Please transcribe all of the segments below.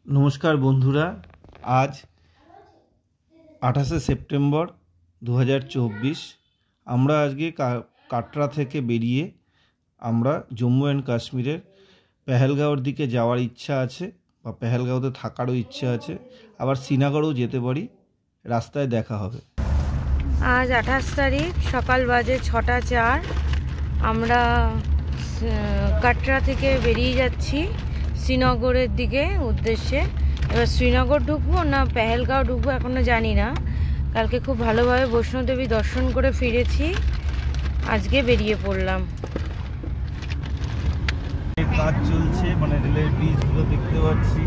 नमस्कार बंधुरा आज 28 सेप्टेम्बर 2024 আমরা আজকে কাটরা থেকে বেরিয়ে আমরা জম্মু অ্যান্ড কাশ্মীরের পেহেলগাঁওর দিকে যাওয়ার ইচ্ছা আছে বা পেহেলগাঁওতে থাকারও ইচ্ছা আছে, আবার শ্রীনগরও যেতে পারি, রাস্তায় দেখা হবে। আজ 28 তারিখ সকাল বাজে 6:04। আমরা কাটরা থেকে বেরিয়ে যাচ্ছি শ্রীনগরের দিকে উদ্দেশ্যে। এবার শ্রীনগর ঢুকবো না পেহেলগাঁও ঢুকবো এখনো জানি না। কালকে খুব ভালোভাবে বৈষ্ণোদেবী দর্শন করে ফিরেছি, আজকে বেরিয়ে পড়লাম। কাজ চলছে, মানে রেলের ব্রিজগুলো দেখতে পাচ্ছি,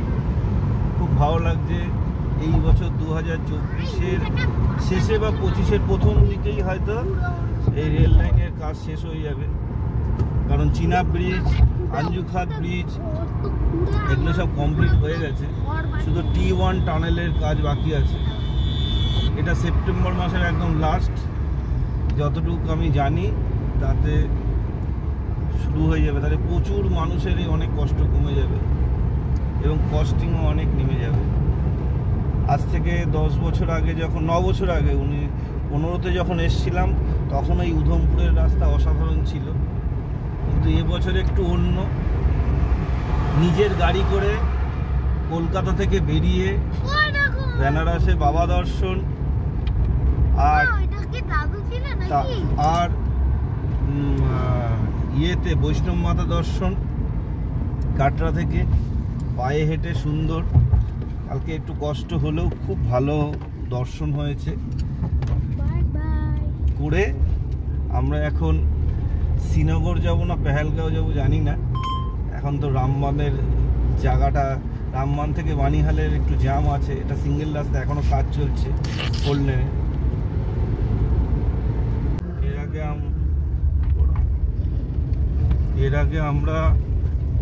খুব ভালো লাগছে। এই বছর 2024-এর শেষে বা 25-এর প্রথম দিকেই হয়তো এই রেল লাইনের কাজ শেষ হয়ে যাবে, কারণ চীনা ব্রিজ, আঞ্জুখাত ব্রিজ এগুলো সব কমপ্লিট হয়ে গেছে, শুধু T1 টানেলের কাজ বাকি আছে। এটা সেপ্টেম্বর মাসের একদম লাস্ট, যতটুকু আমি জানি তাতে শুরু হয়ে যাবে। তাহলে প্রচুর মানুষেরই অনেক কষ্ট কমে যাবে এবং কস্টিংও অনেক নেমে যাবে। আজ থেকে 10 বছর আগে, যখন 9 বছর আগে 2015-তে যখন এসেছিলাম, তখন এই উধমপুরের রাস্তা অসাধারণ ছিল, কিন্তু এবছর একটু অন্য। নিজের গাড়ি করে কলকাতা থেকে বেরিয়ে বেনারসে বাবা দর্শন আর ইয়েতে বৈষ্ণব মাতা দর্শন, কাটরা থেকে পায়ে হেঁটে সুন্দর। কালকে একটু কষ্ট হলেও খুব ভালো দর্শন হয়েছে করে আমরা এখন শ্রীনগর যাব না পেহেলগাঁও যাব জানি না। এখন তো রামবানের জায়গাটা, রামবান থেকে বানিহালের একটু জ্যাম আছে, এটা সিঙ্গেল রাস্তা, এখনো কাজ চলছে ফোর লেনে। এর আগে আমরা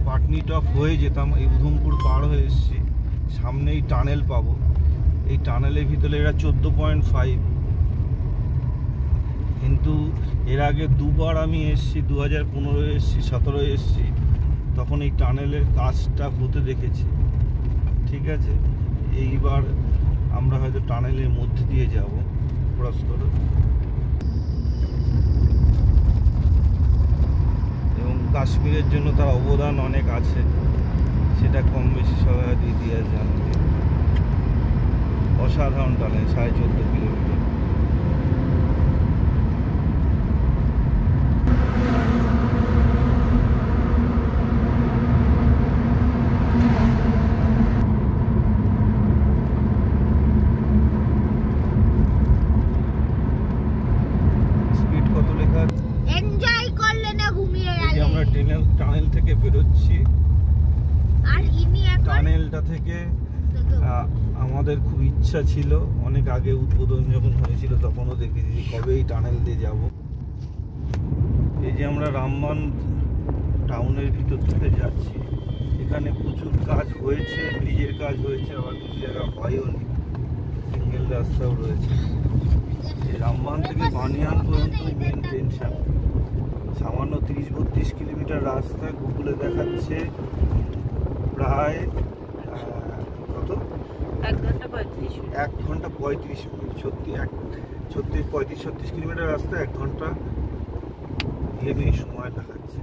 পাটনিটপ হয়ে যেতাম, এই উধমপুর পার হয়ে এসেছি, সামনেই টানেল পাবো। এই টানেলের ভিতরে এরা 14.5, কিন্তু এর আগে দুবার আমি এসেছি, 2015 এসেছি, 17 এসেছি, তখন এই টানেলের কাজটা হতে দেখেছি। ঠিক আছে, এইবার আমরা হয়তো টানেলের মধ্যে দিয়ে যাব ক্রস করে, এবং কাশ্মীরের জন্য তার অবদান অনেক আছে, সেটা কম বেশি সবাই হয়তো ইতিহাস জানবে। অসাধারণ টানেল, 14.5 কিলোমিটার। টানেল থেকে বেরোচ্ছি, আর টানেলটা থেকে আমাদের খুব ইচ্ছা ছিল, অনেক আগে উদ্বোধন যখন হয়েছিল তখনও দেখেছি কবে এই টানেল দিয়ে যাব। এই যে আমরা রামবান টাউনের ভিতর থেকে যাচ্ছি, এখানে প্রচুর কাজ হয়েছে, ব্রিজের কাজ হয়েছে, আবার কিছু জায়গা হয়ও নি, সিঙ্গেল রাস্তাও রয়েছে। এই রামবান থেকে বানিয়ান পর্যন্ত মেন টেনশন, সামান্য 30-32 কিলোমিটার রাস্তা, গুগলে দেখাচ্ছে প্রায় কত 1 ঘন্টা 35 মিনিট। সত্যি 35-36 কিলোমিটার রাস্তা 1 ঘন্টা দিয়ে সময় দেখাচ্ছে।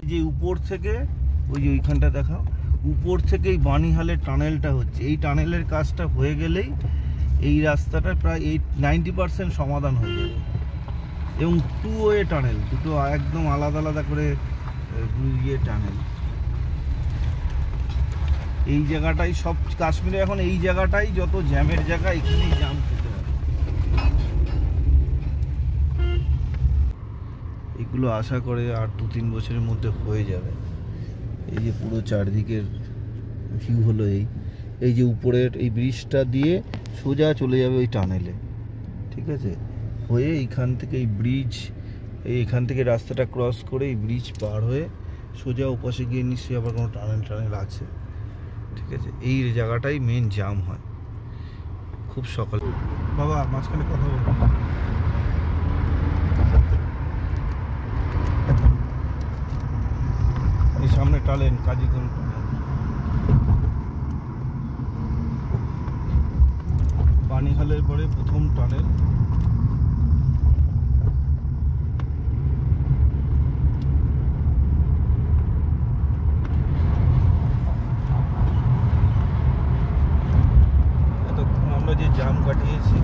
যে উপর থেকে ওই যে ওইখানটা দেখাও, উপর থেকে এই বানিহালের টানেলটা হচ্ছে, এই টানেলের কাজটা হয়ে গেলেই এই রাস্তাটা প্রায় 90% সমাধান হয়ে যাবে। এবং 2 ওয়ে টানেল, দুটো একদম আলাদা আলাদা করে ইয়ে টানেল। এই জায়গাটাই সব কাশ্মীরে এখন এই জায়গাটাই যত জ্যামের জায়গা, এখানেই জ্যাম খেতে হবে। এগুলো আশা করে আর 2-3 বছরের মধ্যে হয়ে যাবে। এই যে পুরো চারদিকের ভিউ হলো এই যে উপরের এই ব্রিজটা দিয়ে সোজা চলে যাবে ওই টানেলে। ঠিক আছে, হয়ে এইখান থেকে এই ব্রিজ, এইখান থেকে রাস্তাটা ক্রস করে এই ব্রিজ পার হয়ে সোজা ওপাশে গিয়ে নিশ্চয়ই আবার কোনো টানেল আছে। ঠিক আছে, এই জায়গাটাই মেন জ্যাম হয় খুব সকালে। বাবা মাঝখানে কথা বলবো। Tunnel, কাজীকুণ্ড tunnel. বানিহালের পরে প্রথম টানেল। এতক্ষণ আমরা যে জ্যাম কাটিয়েছি,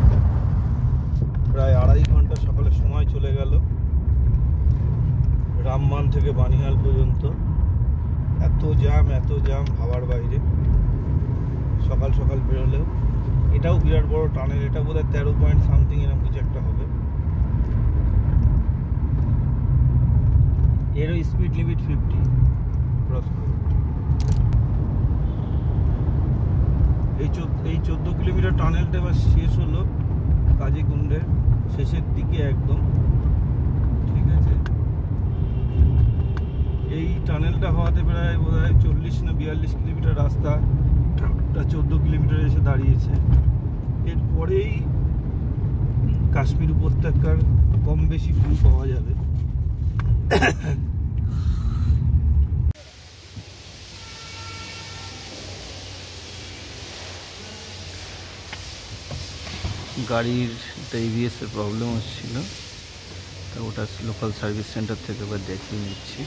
প্রায় 2.5 ঘন্টা সকালে সময় চলে গেল রামমান থেকে বানিহাল পর্যন্ত। এত জ্যাম ভাবার বাইরে। সকাল সকাল বেরোলেও এটাও বিরাট বড় টানেল। এটা বোধহয় 13 পয়েন্ট সামথিং এরকম কিছু একটা হবে। এরও স্পিড লিমিট 50 ক্রস করে। এই 14 কিলোমিটার টানেলটা এবার শেষ হলো কাজীকুণ্ডের শেষের দিকে একদম। ঠিক আছে, এই টানেলটা হওয়াতে প্রায় বোধহয় 40 না 42 কিলোমিটার রাস্তা 14 কিলোমিটার এসে দাঁড়িয়েছে। এরপরেই কাশ্মীর উপত্যকার কম বেশি ভিউ পাওয়া যাবে। গাড়ির একটা ABS এর প্রবলেম হচ্ছিল, তা ওটা লোকাল সার্ভিস সেন্টার থেকে এবার দেখিয়ে নিচ্ছি।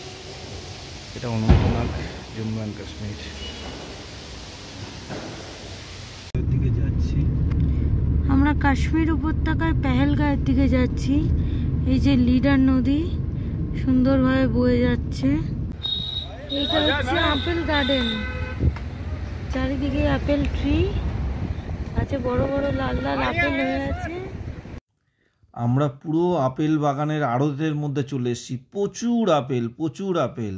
এটা অনন্তনাগ, জম্মু অ্যান্ড কাশ্মীর দিকে যাচ্ছি। আমরা কাশ্মীর উপত্যকার পেহেলগাঁওয়ের দিকে যাচ্ছি। এই যে লিডার নদী সুন্দরভাবে বয়ে যাচ্ছে। এইটা হচ্ছে আপেল গার্ডেন, চারিদিকে আপেল ট্রি আছে, বড় বড় লাল লাল আপেল হয়ে আছে। আমরা পুরো আপেল বাগানের আড়তের মধ্যে চলে এসেছি। প্রচুর আপেল।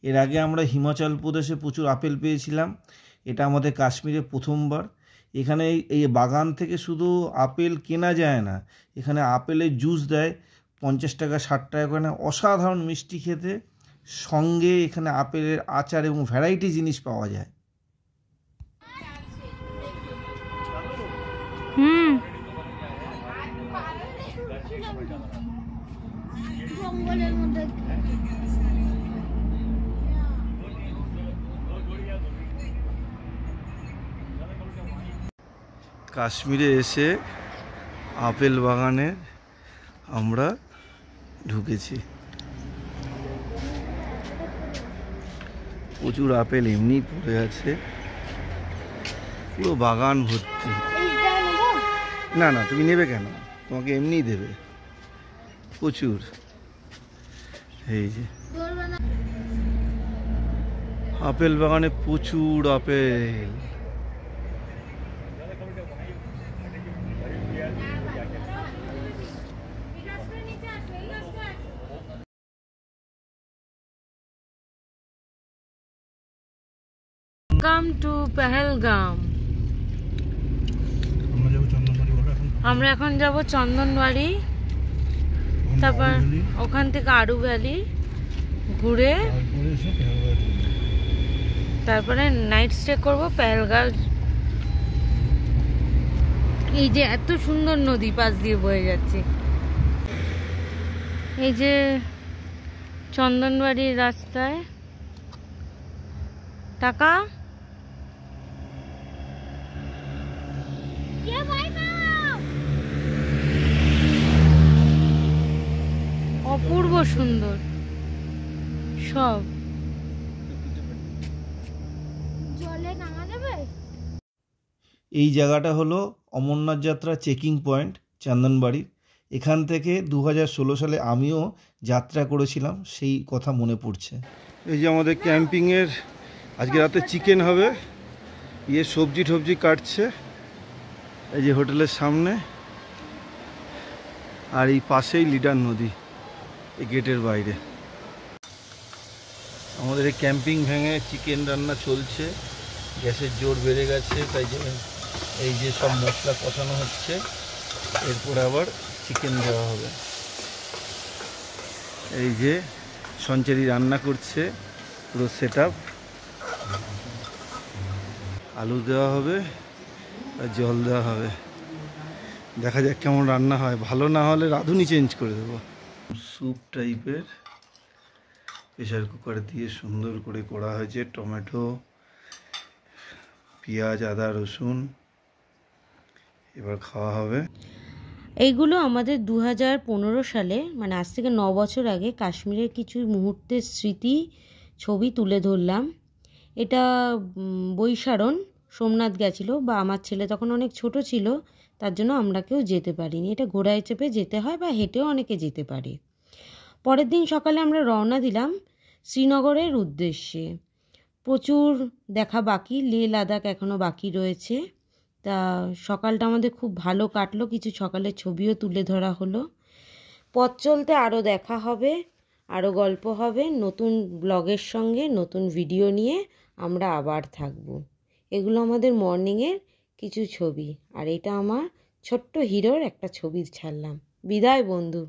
এর আগে আমরা হিমাচল প্রদেশে প্রচুর আপেল পেয়েছিলাম, এটা আমাদের কাশ্মীরে প্রথমবার। এখানে এই বাগান থেকে শুধু আপেল কেনা যায় না, এখানে আপেলের জুস দেয় 50 টাকা 60 টাকা করে। অসাধারণ মিষ্টি খেতে, সঙ্গে এখানে আপেলের আচার এবং ভ্যারাইটি জিনিস পাওয়া যায়। কাশ্মীরে এসে আপেল বাগানে আমরা ঢুকেছি। প্রচুর আপেল এমনি পড়ে আছে, পুরো বাগান ভর্তি। না না, তুমি নেবে কেন, তোমাকে এমনিই দেবে প্রচুর। এই যে আপেল বাগানে প্রচুর আপেল। Welcome to Pahalgam. আমরা এখন যাব চন্দনবাড়ি, তারপর ওখান থেকে আরু ভ্যালি ঘুরে তারপরে নাইট স্টে করবো পেহেলগাঁও। এই যে এত সুন্দর নদী পাশ দিয়ে বয়ে যাচ্ছে, এই যে চন্দনবাড়ির রাস্তায়। টাকা অপূর্ব সুন্দর সব। এই জায়গাটা হলো অমরনাথ যাত্রা চেকিং পয়েন্ট চন্দনবাড়ির। এখান থেকে 2016 সালে আমিও যাত্রা করেছিলাম, সেই কথা মনে পড়ছে। এই যে আমাদের ক্যাম্পিংয়ের আজকে রাতে চিকেন হবে। সবজি টবজি কাটছে এই যে হোটেলের সামনে, আর এই পাশেই লিডার নদী এই গেটের বাইরে। আমাদের এই ক্যাম্পিং ভেঙে চিকেন রান্না চলছে, গ্যাসের জোর বেড়ে গেছে, তাই জন্য এই যে সব মশলা কষানো হচ্ছে, এরপর আবার চিকেন দেওয়া হবে। এই যে সঞ্চারী রান্না করছে, পুরো সেট আপ। আলু দেওয়া হবে আর জল দেওয়া হবে, দেখা যাক কেমন রান্না হয়। ভালো না হলে রাঁধুনি চেঞ্জ করে দেবো। স্যুপ টাইপের প্রেশার কুকার দিয়ে সুন্দর করে করা হয়েছে। টমেটো, পেঁয়াজ, আদা, রসুন। এবার খাওয়া হবে। এইগুলো আমাদের 2015 সালে, মানে আজ থেকে 9 বছর আগে কাশ্মীরের কিছু মুহূর্তের স্মৃতি ছবি তুলে ধরলাম। এটা বৈশারণ সোমনাথ গেছিলো, বা আমার ছেলে তখন অনেক ছোট ছিল, তার জন্য আমরা কেউ যেতে পারিনি। এটা ঘোড়ায় চেপে যেতে হয় বা হেঁটেও অনেকে যেতে পারে। পরের দিন সকালে আমরা রওনা দিলাম শ্রীনগরের উদ্দেশ্যে। প্রচুর দেখা বাকি, লেহ লাদাখ এখনও বাকি রয়েছে। তা সকালটা আমাদের খুব ভালো কাটলো, কিছু সকালের ছবিও তুলে ধরা হলো। পথ চলতে আরও দেখা হবে, আরও গল্প হবে, নতুন ব্লগের সঙ্গে নতুন ভিডিও নিয়ে আমরা আবার থাকবো। এগুলো আমাদের মর্নিংয়ের কিছু ছবি, আর এটা আমার ছোট্ট হিরোর একটা ছবি ছাড়লাম। বিদায় বন্ধু।